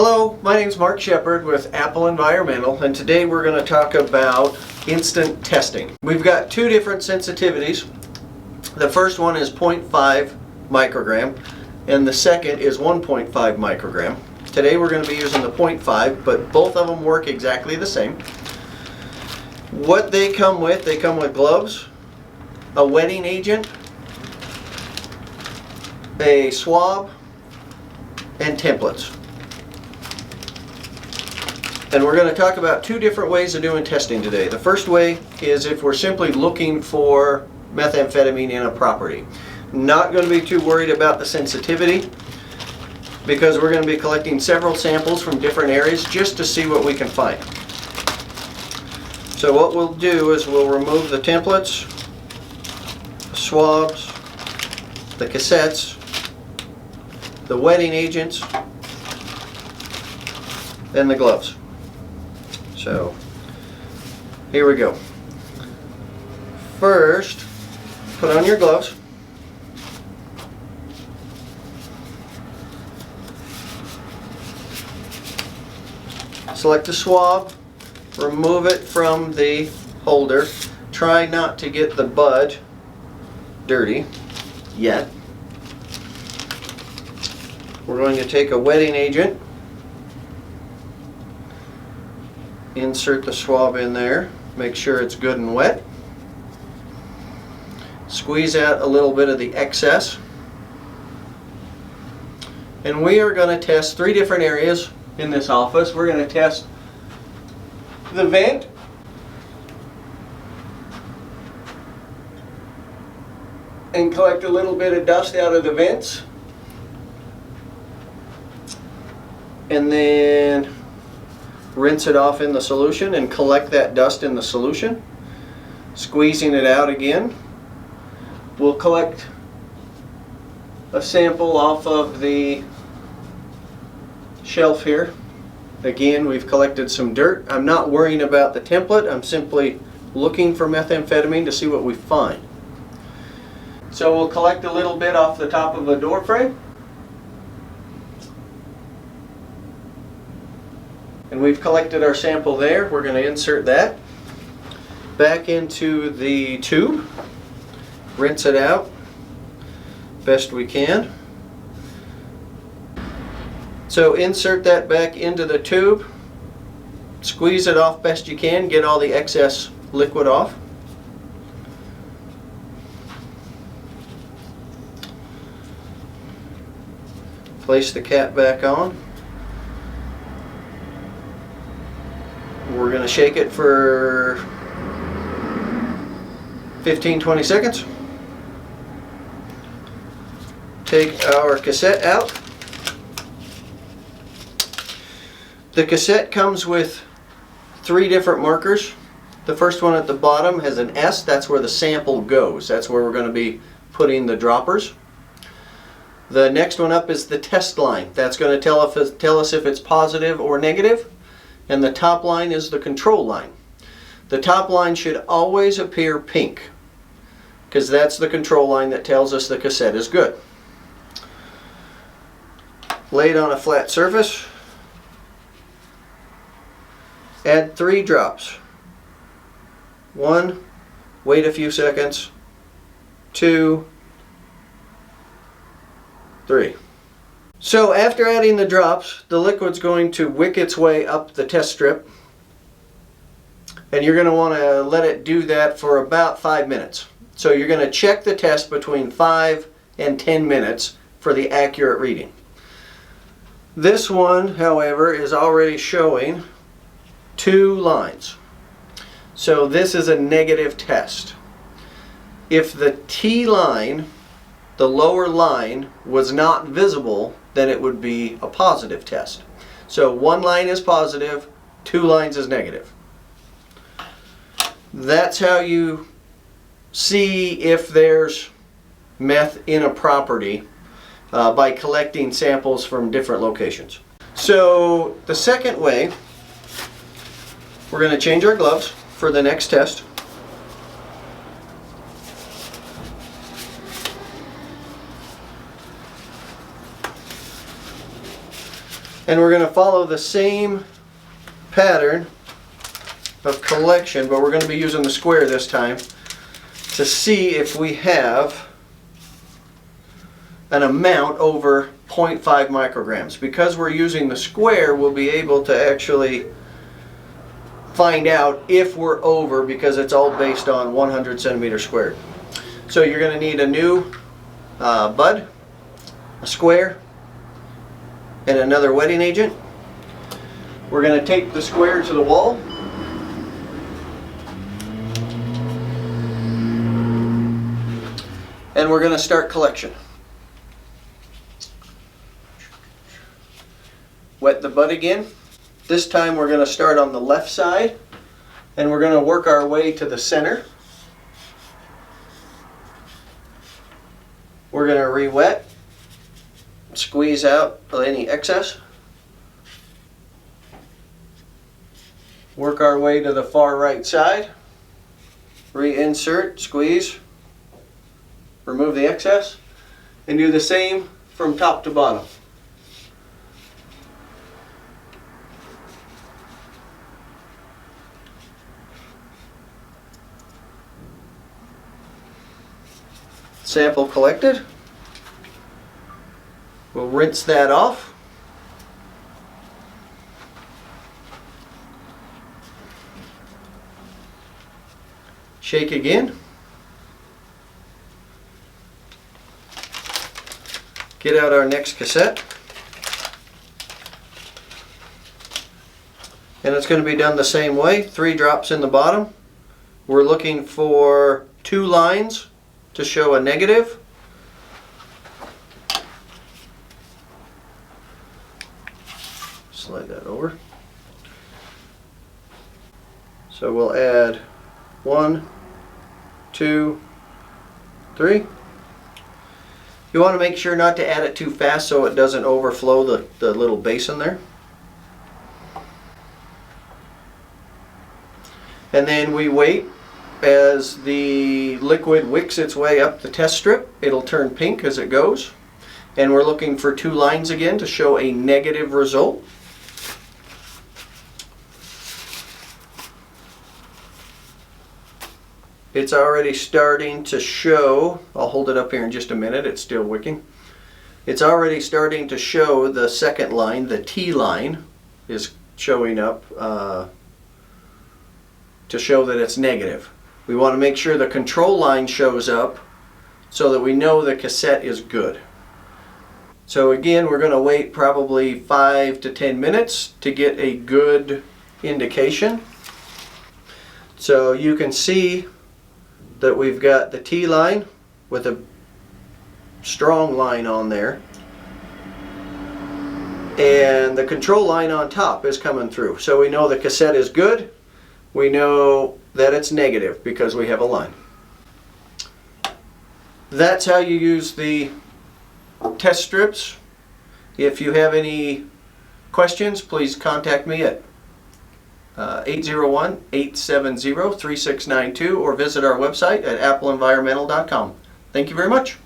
Hello, my name is Mark Shepard with Apple Environmental, and today we're going to talk about instant testing. We've got two different sensitivities. The first one is 0.5 microgram and the second is 1.5 microgram. Today we're going to be using the 0.5, but both of them work exactly the same. What they come with gloves, a wetting agent, a swab, and templates. And we're going to talk about two different ways of doing testing today. The first way is if we're simply looking for methamphetamine in a property. Not going to be too worried about the sensitivity because we're going to be collecting several samples from different areas just to see what we can find. So what we'll do is we'll remove the templates, swabs, the cassettes, the wetting agents, and the gloves. So here we go. First, put on your gloves. Select the swab, remove it from the holder. Try not to get the bud dirty yet. We're going to take a wetting agent, insert the swab in there, make sure it's good and wet. Squeeze out a little bit of the excess. And we are going to test three different areas in this office. We're going to test the vent, and collect a little bit of dust out of the vents. And then rinse it off in the solution and collect that dust in the solution. Squeezing it out again. We'll collect a sample off of the shelf here. Again, we've collected some dirt. I'm not worrying about the template. I'm simply looking for methamphetamine to see what we find. So we'll collect a little bit off the top of a door frame. And we've collected our sample there. We're going to insert that back into the tube, rinse it out best we can. So insert that back into the tube, squeeze it off best you can, get all the excess liquid off. Place the cap back on. We're going to shake it for 15-20 seconds. Take our cassette out. The cassette comes with three different markers. The first one at the bottom has an S. That's where the sample goes. That's where we're going to be putting the droppers. The next one up is the test line. That's going to tell us if it's positive or negative. And the top line is the control line. The top line should always appear pink because that's the control line that tells us the cassette is good. Lay it on a flat surface. Add 3 drops. 1, wait a few seconds. 2, 3. So after adding the drops, the liquid's going to wick its way up the test strip, and you're going to want to let it do that for about 5 minutes. So you're going to check the test between 5 and 10 minutes for the accurate reading. This one, however, is already showing 2 lines. So this is a negative test. If the T line, the lower line, was not visible, then it would be a positive test. So 1 line is positive, 2 lines is negative. That's how you see if there's meth in a property by collecting samples from different locations. So the second way, we're going to change our gloves for the next test. And we're going to follow the same pattern of collection, but we're going to be using the square this time to see if we have an amount over 0.5 micrograms. Because we're using the square, we'll be able to actually find out if we're over, because it's all based on 100 centimeters squared. So you're going to need a new bud, a square, and another wetting agent. We're going to tape the square to the wall. And we're going to start collection. Wet the bud again. This time we're going to start on the left side, and we're going to work our way to the center. We're going to re-wet, squeeze out any excess. Work our way to the far right side. Reinsert, squeeze, remove the excess, and do the same from top to bottom. Sample collected. We'll rinse that off. Shake again. Get out our next cassette. And it's going to be done the same way. 3 drops in the bottom. We're looking for 2 lines to show a negative. Slide that over. So we'll add 1, 2, 3. You want to make sure not to add it too fast so it doesn't overflow the little basin there. And then we wait as the liquid wicks its way up the test strip. It'll turn pink as it goes. And we're looking for 2 lines again to show a negative result. It's already starting to show, I'll hold it up here in just a minute, it's still wicking. It's already starting to show the second line, the T line, is showing up to show that it's negative. We want to make sure the control line shows up so that we know the cassette is good. So again, we're going to wait probably 5 to 10 minutes to get a good indication. So you can see that we've got the T line with a strong line on there, and the control line on top is coming through. So we know the cassette is good. We know that it's negative because we have a line. That's how you use the test strips. If you have any questions, please contact me at 801-870-3692 or visit our website at appleenvironmental.com. Thank you very much.